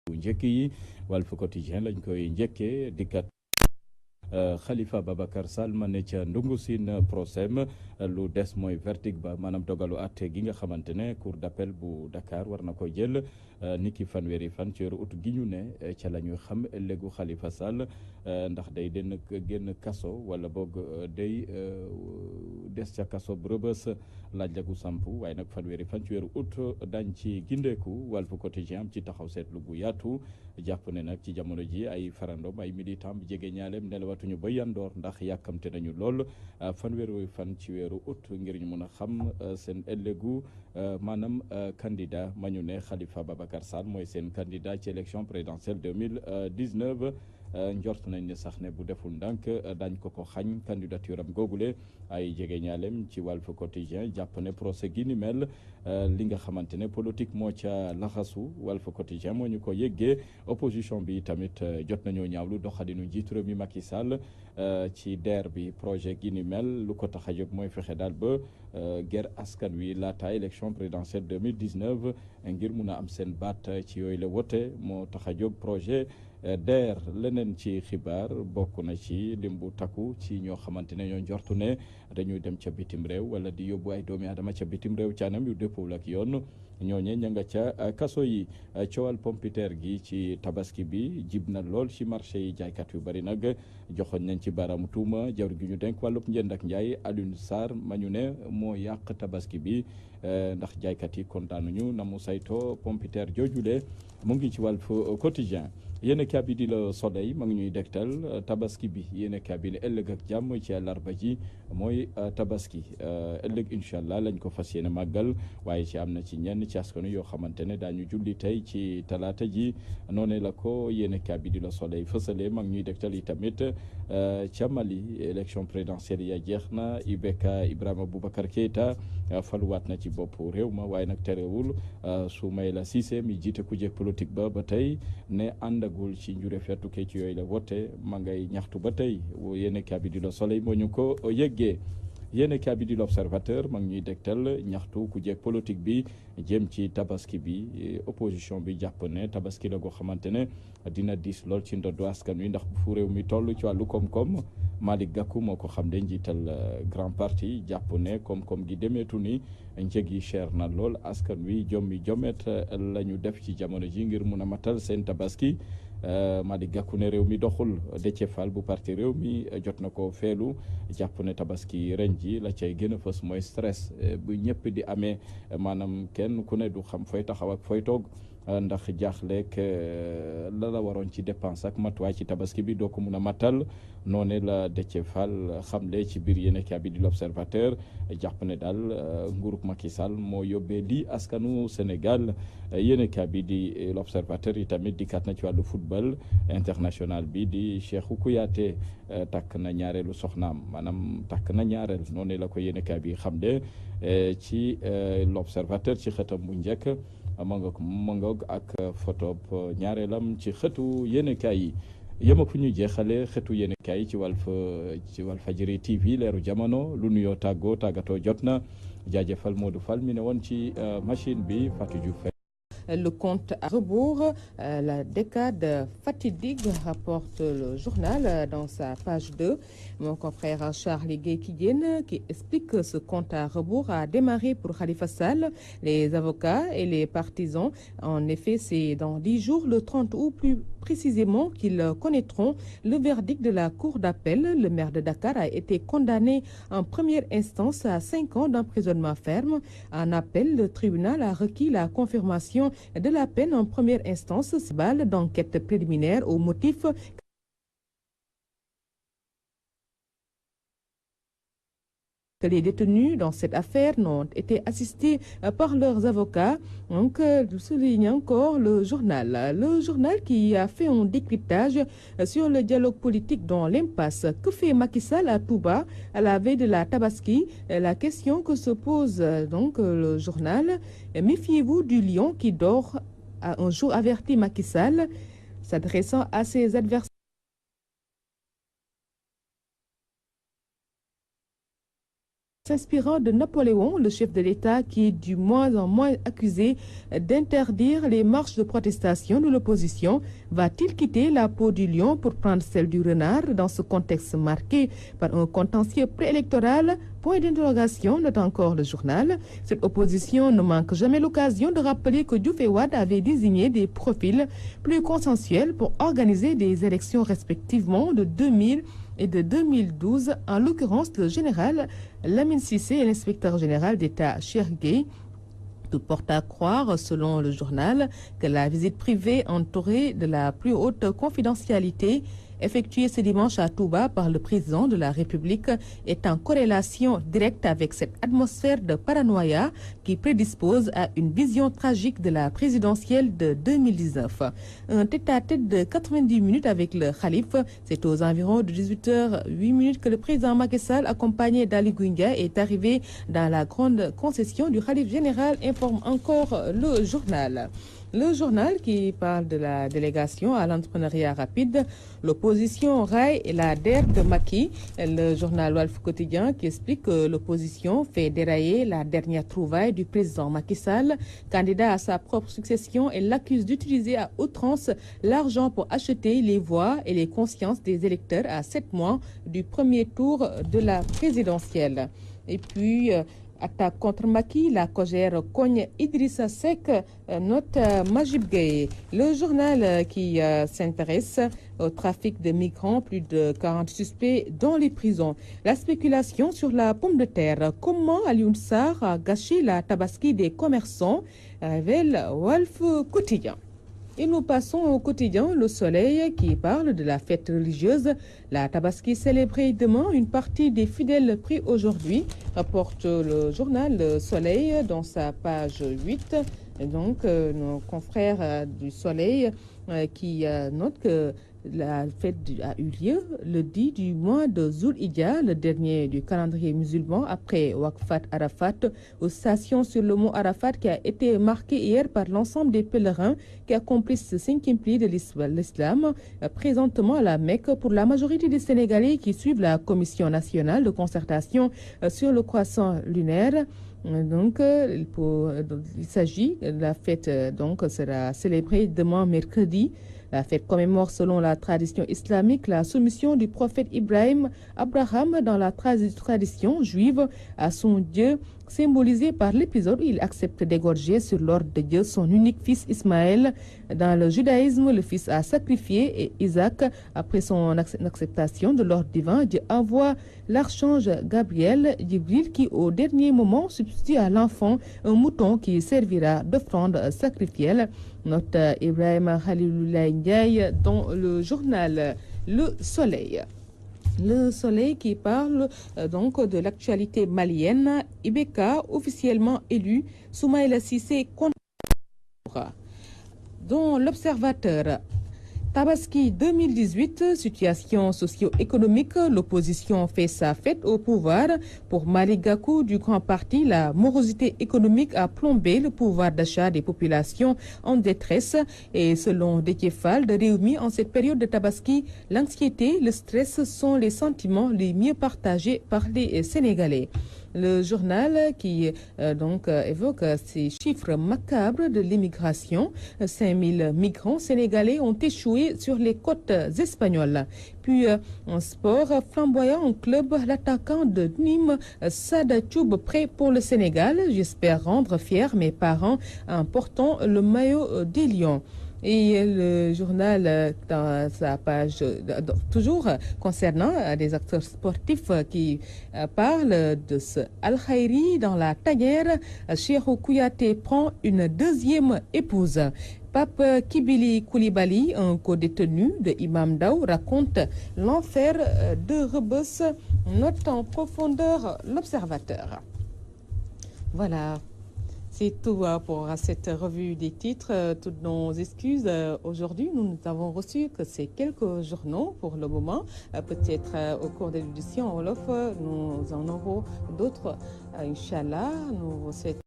bu njëkk yi Walf Quotidien lañ koy njëkkee dikkat Khalifa Babacar Sall ma ne ca ndungu siin procès lu des mooy verdict ba maanaam dogalu àtte gi nga xamante ne cour d'appel bu Dakar war na ko jël niki fanweeri fan ci weeru ut gi ñu ne ca la ñuy xam ëllëgu Khalifa Sall ndax day den génn kaso wala boog day des ca kaso Rebeuss laaj la gu samp waaye nag fanweeri fan ci weeru ut dañ ci gindeeku Walf Quotidien am ci taxaw seetlu bu yaatu jàpp ne nag ci jamono ji ay farandom ay militant bi jege ñaaleem nelawatuñu ba yandoor ndax yàkkamte nañu lool fanweeri fan ci weeru ut ngir ñu mën a xam seen ëllëgu maanaam candidat ma ñu ne Khalifa Babacar Sall mooy seen candidat ci élection présidentielle 2019 njort nañ ne sax ne bu deful ndànk dañ ko xañ candidature am googule ay jege ñaaleem ci Walf Quotidien jàpp ne procès gi ni mel li nga xamante ne politique moo ca laxasu Walf Quotidien moo ñu ko yëggee opposition bi tamit jot nañoo ñaawlu doxalinu njiitu réew mi Macky Sall ci DER bi projet gi ni mel lu ko tax a jóg mooy fexe daal ba ger askan wi laata élection présidentielle 2019 ngir mun a am seen baat ci yooyu la wote moo tax a jóg projet DER leneen ci xibaar bokk na ci lim bu takku ci ñoo xamante ne ñoo njortu ne dañuy dem ca bitim réew wala di yóbbu ay doomi aadama ca bitim réew ci anam yu dëppoo ak yoon ñooñe ña nga ca kaso yi coowal pompiteer gi ci tabaski bi jib na lool ci marché yi jaaykat yu bari nag joxoñ nañ ci baaraamu tuuma jawr gi ñu denk wàllub njënd ak njaay Alioune Sarr ma ñu ne moo yàq tabaski bi ndax jaaykat yi kontaanuñu na mu sayto pompiteer joojule mu ngi ci Walf Quotidien yéen a bi di la Soleil ma ngi ñuy dégtal tabaski bi yéen a bi ne ëllëg ak jàmm ci àllarba ji mooy tabaski ëllëg incha allah lañ ko fas yéene màggal waaye ci am na ci ñenn ci askanu yoo xamante ne daañu julli tey ci talaata ji noonu la ko yéen a bi di la Soleil fësale ma ngi ñuy dégtal yi tamit ca Mali élection présidentielle ya jeex na IBK Ibrahima Boubacar Keïta faluwaat na ci bopp réew ma waaye nag terewul Soumaïla Cissé mi jiite ku jëkk politique ba tey ne àndagul ci njure fettuke ci yooyu la wote ma ngay ñaxtu ba tey yéen a bi di la Soleil moo ñu ko yëggee yéen a bi di l'Observateur ma ngi ñuy dégtal ñaxtu ku jëkk politique bi jëm ci tabaski bi opposition bi jàpp ne tabaski la goo xamante ne dina diis lool ci ndoddu askan wi ndax fu réew mi toll ci wàllu koom-koom Malick Gakou moo ko xam de njiital grand parti jàpp ne koom-koom gi demeetu ni njëg yi cher na lool askan wi jomet la ñu def ci jamono ji ngir mun a matal seen tabaski Malick Gakou ne réew mi doxul Déthié Fall bu parti réew mi jot na ko feelu jàpp ne tabaski ren ji la cay gën a fës mooy stress bu ñëpp di amee maanaam kenn ku ne du xam fooy taxaw ak fooy toog ndax jaaxleeg la waroon ci dépense ak matuwaay ci tabaski bi doo ko mun a matal noone la Déthié Fall xamle ci biir yéenekaay bi di l'Observateur jàpp ne daal nguurug Macky Sall moo yóbbee lii askanu Sénégal yéenekaay bi di l'Observateur yi tamit dikkaat na ci wàllu football international bi di Cheikhou Kouyaté takk na ñaareelu soxnaam maanaam takk na ñaareel noone la ko yéenekaay bi xamle ci l'Observateur ci xëtam bu njëkk mangoog ak photo ñaareelam ci xëtu yéenekaay yi yema fu ñu jeexale xëtu yéenekaay yi ci Walfadjri TV leeru jamono lu nuyoo tàggatoo jot na jaajëfal Modou Fall mi ne woon ci machine bi Fatou Diouf. Le compte à rebours, la décade fatidique, rapporte le journal dans sa page 2. Mon confrère Charles Gueye-Kidien qui explique que ce compte à rebours a démarré pour Khalifa Sall, les avocats et les partisans. En effet, c'est dans 10 jours, le 30 août plus précisément, qu'ils connaîtront le verdict de la Cour d'appel. Le maire de Dakar a été condamné en première instance à 5 ans d'emprisonnement ferme. En appel, le tribunal a requis la confirmation de la peine en première instance, balle d'enquête préliminaire au motif que les détenus dans cette affaire n'ont été assistés par leurs avocats. Donc, souligne encore le journal. Le journal qui a fait un décryptage sur le dialogue politique dans l'impasse. Que fait Macky Sall à Touba à la veille de la Tabaski? La question que se pose donc le journal. Méfiez-vous du lion qui dort, a un jour averti Macky Sall, s'adressant à ses adversaires. s'inspirant de Napoléon, le chef de l'État qui est du moins en moins accusé d'interdire les marches de protestation de l'opposition, va-t-il quitter la peau du lion pour prendre celle du renard dans ce contexte marqué par un contentieux préélectoral? Point d'interrogation, note encore le journal. Cette opposition ne manque jamais l'occasion de rappeler que Diouf et Wade avaient désigné des profils plus consensuels pour organiser des élections respectivement de 2000 et de 2012, en l'occurrence le général Lamine Cissé et l'inspecteur général d'État Cheikh Gueye. Tout porte à croire, selon le journal, que la visite privée entourée de la plus haute confidentialité effectuée ce dimanche à Touba par le président de la République est en corrélation directe avec cette atmosphère de paranoïa qui prédispose à une vision tragique de la présidentielle de 2019. Un tête-à-tête de 90 minutes avec le Khalife, c'est aux environs de 18h08 que le président Macky Sall, accompagné d'Ali Guinga, est arrivé dans la grande concession du Khalife général, informe encore le journal. Le journal qui parle de la délégation à l'entrepreneuriat rapide, l'opposition raille la DER de Macky. Le journal Walf Quotidien qui explique que l'opposition fait dérailler la dernière trouvaille du président Macky Sall, candidat à sa propre succession, et l'accuse d'utiliser à outrance l'argent pour acheter les voix et les consciences des électeurs à 7 mois du premier tour de la présidentielle. Et puis, attaque contre Macky, la Cogère cogne Idrissa Seck, note Majib Gueye. Le journal qui s'intéresse au trafic de migrants, plus de 40 suspects dans les prisons. La spéculation sur la pomme de terre. Comment Alioune Sarr a gâché la tabaski des commerçants, révèle Walf Quotidien. Et nous passons au quotidien Le Soleil qui parle de la fête religieuse. La Tabaski célébrée demain, une partie des fidèles pris aujourd'hui, rapporte le journal Le Soleil dans sa page 8. Et donc, nos confrères du Soleil qui notent que la fête a eu lieu le 10 du mois de Zulhidja, le dernier du calendrier musulman, après Waqfat Arafat, aux stations sur le mont Arafat qui a été marqué hier par l'ensemble des pèlerins qui accomplissent ce 5e pilier de l'islam, présentement à la Mecque. Pour la majorité des Sénégalais qui suivent la Commission nationale de concertation sur le croissant lunaire, donc, il s'agit, la fête sera célébrée demain mercredi. La fête commémore, selon la tradition islamique, la soumission du prophète Abraham dans la tradition juive à son Dieu, symbolisé par l'épisode où il accepte d'égorger sur l'ordre de Dieu son unique fils Ismaël. Dans le judaïsme, le fils a sacrifié et Isaac, après son acceptation de l'ordre divin, Dieu envoie l'archange Gabriel, Jibril, qui au dernier moment substitue à l'enfant un mouton qui servira d'offrande sacrificielle. Note Ibrahim Khalilullah Ndiaye dans le journal Le Soleil. Le Soleil qui parle donc de l'actualité malienne. Ibeka officiellement élu, Soumaïla Cissé contre. Dans l'Observateur, Tabaski 2018, situation socio-économique, l'opposition fait sa fête au pouvoir. Pour Malick Gakou du Grand Parti, la morosité économique a plombé le pouvoir d'achat des populations en détresse. Et selon Déthié Fall de Rewmi, en cette période de Tabaski, l'anxiété, le stress sont les sentiments les mieux partagés par les Sénégalais. Le journal qui évoque ces chiffres macabres de l'immigration. 5000 migrants sénégalais ont échoué sur les côtes espagnoles. Puis en sport flamboyant en club, l'attaquant de Nîmes, Sada Thioub, prêt pour le Sénégal. J'espère rendre fiers mes parents en portant le maillot des Lions. Et le journal, dans sa page, toujours concernant des acteurs sportifs qui parlent de ce Al-Khairi dans la tanière, Cheikhou Kouyaté prend une deuxième épouse. Pape Kibili Koulibaly, un co-détenu de Imam Daou, raconte l'enfer de Rebeuss, note en profondeur l'Observateur. Voilà. C'est tout pour cette revue des titres. Toutes nos excuses. Aujourd'hui, nous avons reçu que ces quelques journaux pour le moment. Peut-être au cours de l'édition en Wolof, nous en aurons d'autres. Inch'Allah, nous vous souhaitons